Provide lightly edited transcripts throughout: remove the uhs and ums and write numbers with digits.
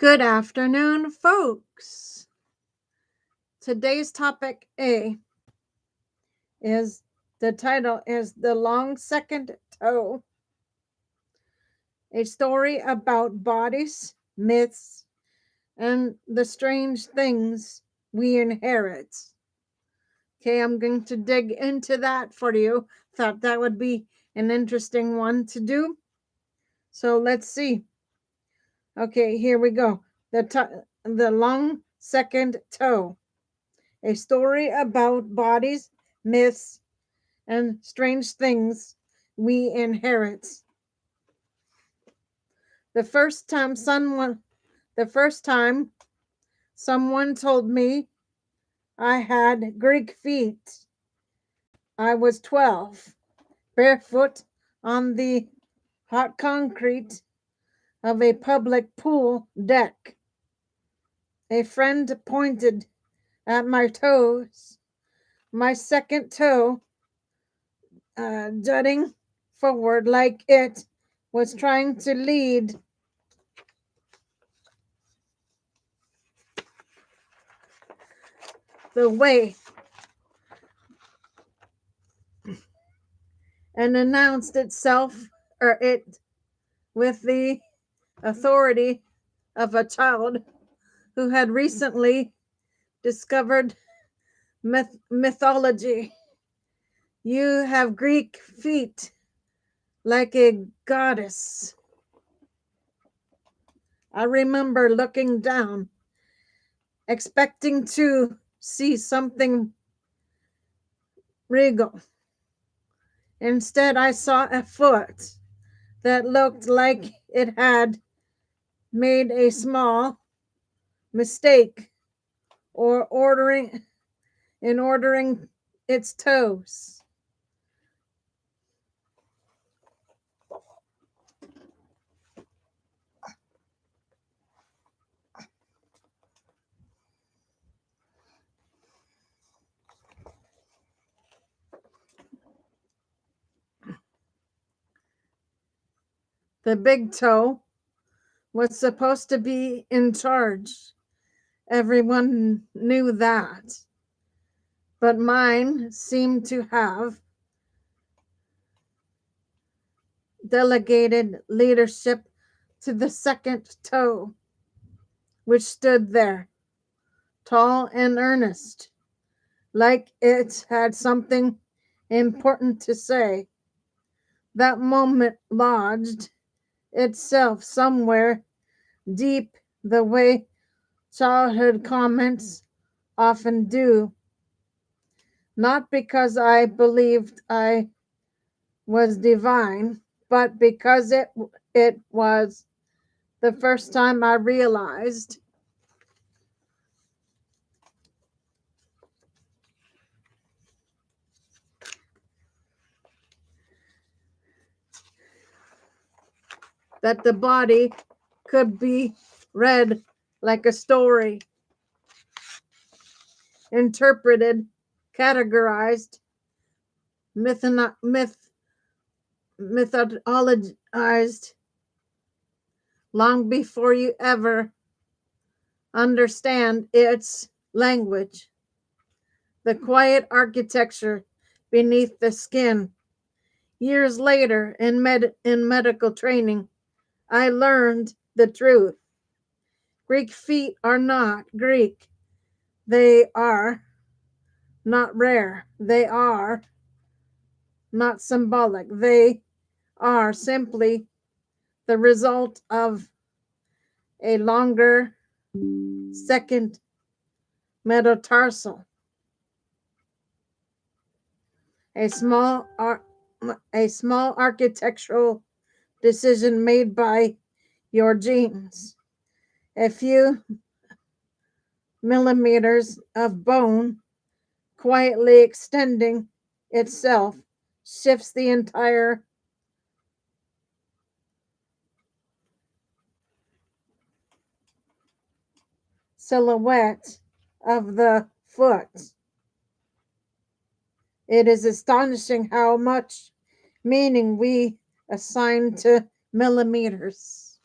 Good afternoon, folks. Today's topic A is the title is The Long Second Toe, a story about bodies, myths, and the strange things we inherit. Okay, I'm going to dig into that for you. Thought that would be an interesting one to do. So let's see. Okay, here we go. The long second toe. A story about bodies, myths, and strange things we inherit. The first time someone told me I had Greek feet, I was 12, barefoot on the hot concrete of a public pool deck. A friend pointed at my toes, my second toe jutting forward like it was trying to lead the way, and announced it with the authority of a child who had recently discovered mythology. You have Greek feet like a goddess. I remember looking down, expecting to see something regal. Instead, I saw a foot that looked like it had made a small mistake or ordering its toes. The big toe was supposed to be in charge. Everyone knew that. But mine seemed to have delegated leadership to the second toe, which stood there, tall and earnest, like it had something important to say. That moment lodged itself somewhere deep, the way childhood comments often do. Not because I believed I was divine, but because it was the first time I realized that the body could be read like a story, interpreted, categorized, mythologized long before you ever understand its language. The quiet architecture beneath the skin. Years later, in medical training, I learned the truth. Greek feet are not Greek. They are not rare. They are not symbolic. They are simply the result of a longer second metatarsal. A small architectural decision made by your genes. A few millimeters of bone quietly extending itself shifts the entire silhouette of the foot. It is astonishing how much meaning we assign to millimeters.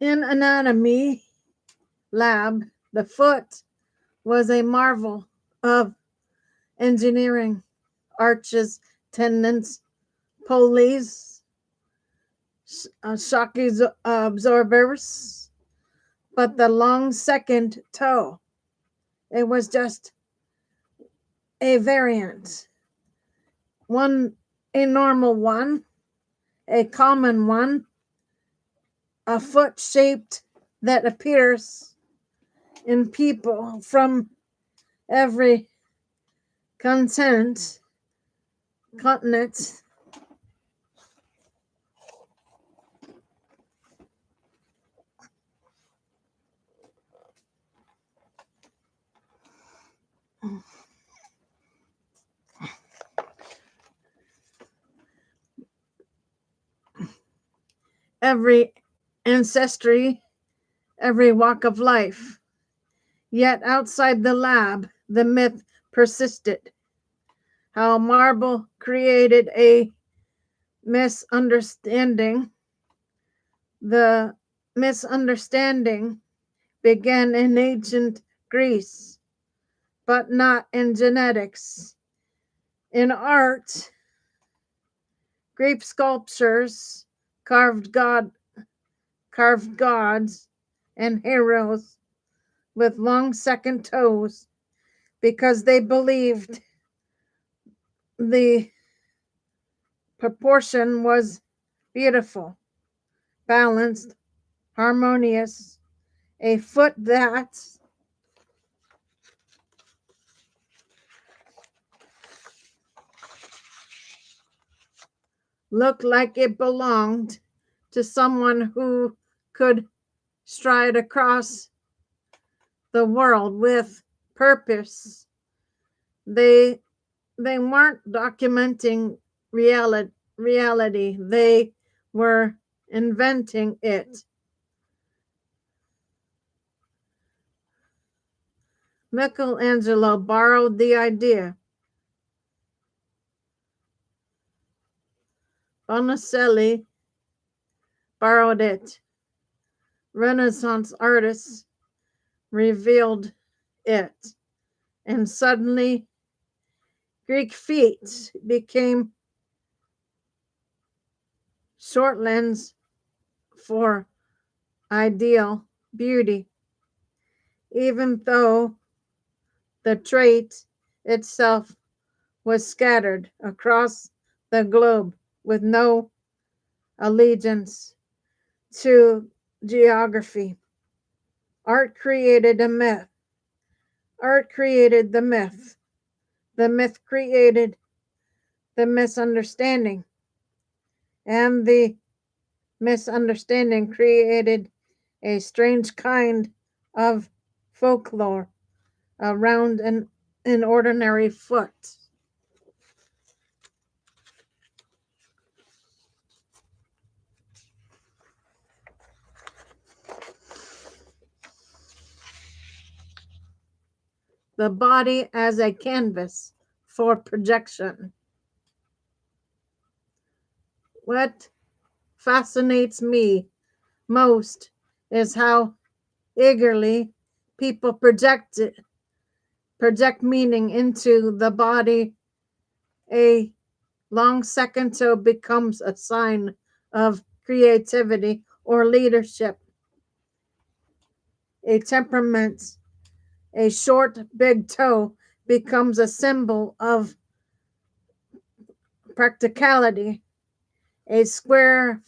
In anatomy lab, the foot was a marvel of engineering. Arches, tendons, pulleys, shock absorbers, but the long second toe, it was just a variant. A normal one, a common one, a foot shaped that appears in people from every continent. Every ancestry, every walk of life. Yet outside the lab, the myth persisted. How marble created a misunderstanding. The misunderstanding began in ancient Greece, but not in genetics. In art, Greek sculptures carved gods and heroes with long second toes because they believed the proportion was beautiful, balanced, harmonious. A foot that looked like it belonged to someone who could stride across the world with purpose. They weren't documenting reality. They were inventing it. Michelangelo borrowed the idea. Botticelli borrowed it. Renaissance artists revealed it. And suddenly, Greek feet became shorthands for ideal beauty, even though the trait itself was scattered across the globe with no allegiance to geography. Art created a myth. Art created the myth. The myth created the misunderstanding. And the misunderstanding created a strange kind of folklore around an ordinary foot. The body as a canvas for projection. What fascinates me most is how eagerly people project meaning into the body. A long second toe becomes a sign of creativity or leadership. A temperament, a short, big toe becomes a symbol of practicality. A square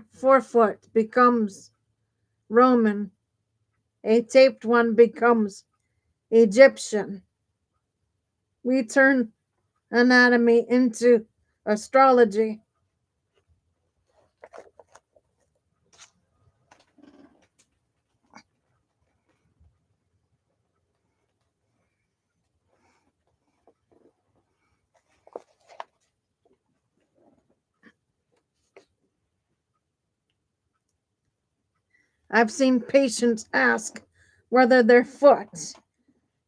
forefoot becomes Roman. A taped one becomes Egyptian. We turn anatomy into astrology. I've seen patients ask whether their foot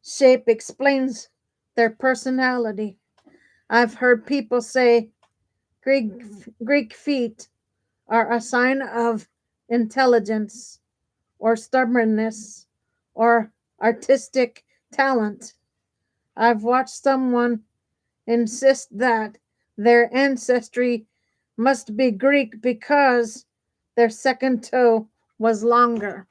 shape explains their personality. I've heard people say Greek feet are a sign of intelligence or stubbornness or artistic talent. I've watched someone insist that their ancestry must be Greek because their second toe was longer.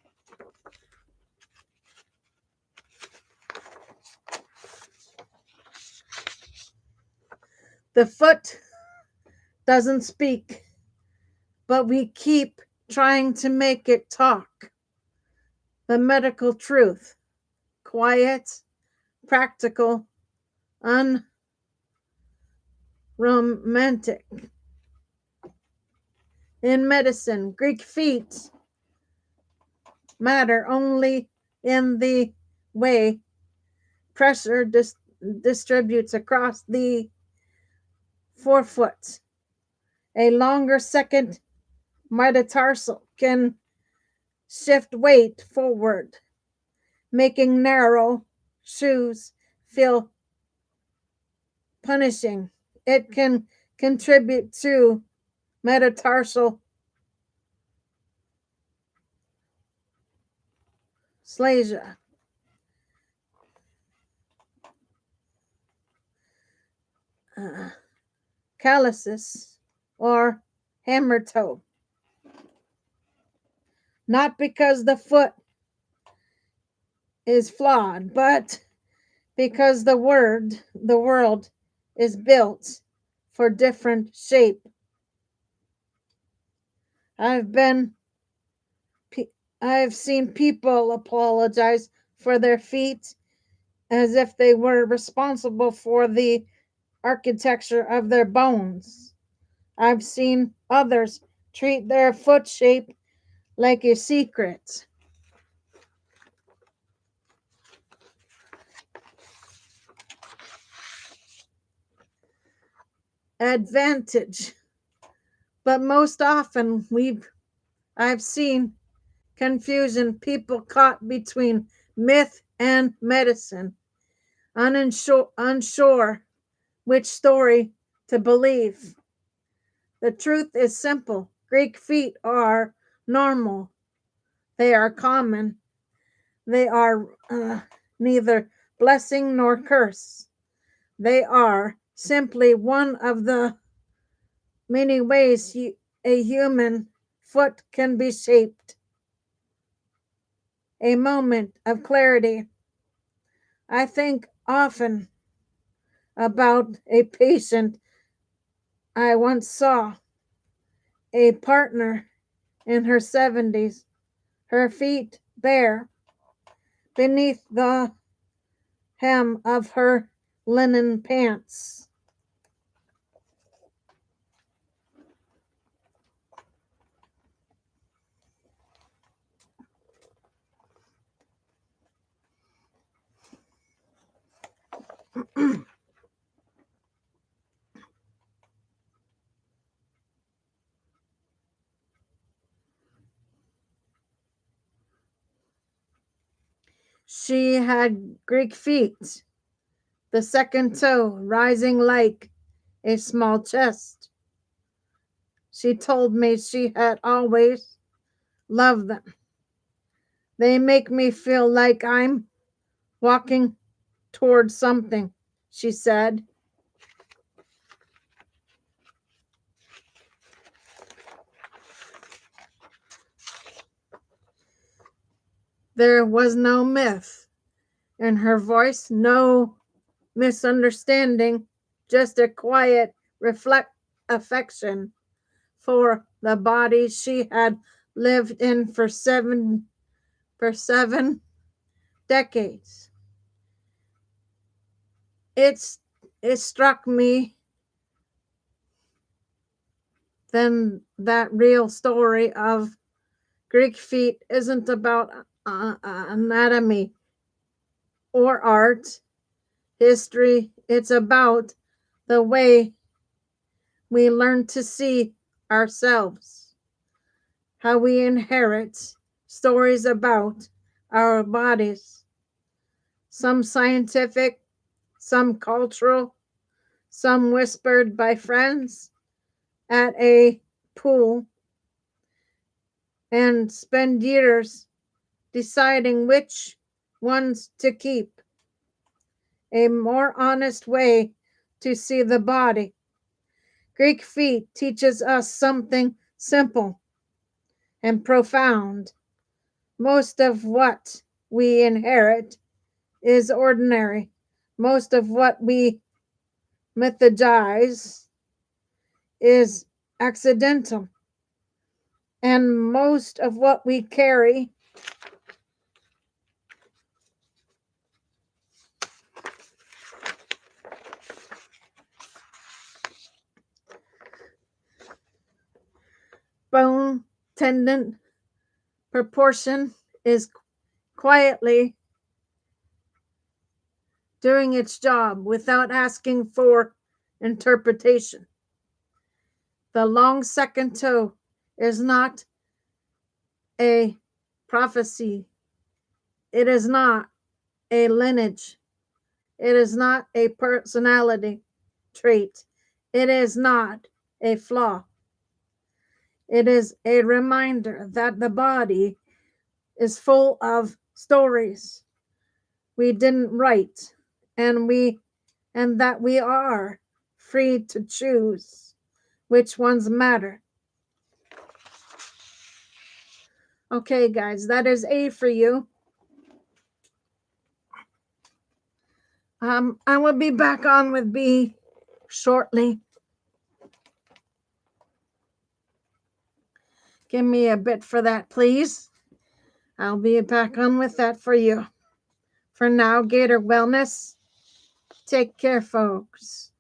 The foot doesn't speak, but we keep trying to make it talk. The medical truth, quiet, practical, unromantic. In medicine, Greek feet matter only in the way pressure distributes across the forefoot. A longer second metatarsal can shift weight forward, making narrow shoes feel punishing. It can contribute to metatarsal dysplasia, calluses, or hammer toe. Not because the foot is flawed, but because the world is built for different shape. I've been I've seen people apologize for their feet as if they were responsible for the architecture of their bones. I've seen others treat their foot shape like a secret. Advantage. But most often I've seen confusion, people caught between myth and medicine, unsure which story to believe. The truth is simple. Greek feet are normal. They are common. They are neither blessing nor curse. They are simply one of the many ways a human foot can be shaped. A moment of clarity. I think often about a patient I once saw, a partner in her 70s, her feet bare beneath the hem of her linen pants. She had Greek feet, the second toe rising like a small chest. She told me she had always loved them. They make me feel like I'm walking towards something, she said. There was no myth in her voice, no misunderstanding, just a quiet affection for the body she had lived in for seven decades. It struck me then that real story of Greek feet isn't about anatomy or art, history. It's about the way we learn to see ourselves, how we inherit stories about our bodies, some scientific, some cultural, some whispered by friends, at a pool and spend years deciding which ones to keep. A more honest way to see the body. Greek feet teaches us something simple and profound. Most of what we inherit is ordinary. Most of what we mythologize is accidental. And most of what we carry bone, tendon, proportion is quietly doing its job without asking for interpretation. The long second toe is not a prophecy. It is not a lineage. It is not a personality trait. It is not a flaw. It is a reminder that the body is full of stories we didn't write, and that we are free to choose which ones matter. Okay, guys, that is A for you. I will be back on with B shortly. Give me a bit for that, please. I'll be back on with that for you. For now, Gator Wellness, take care, folks.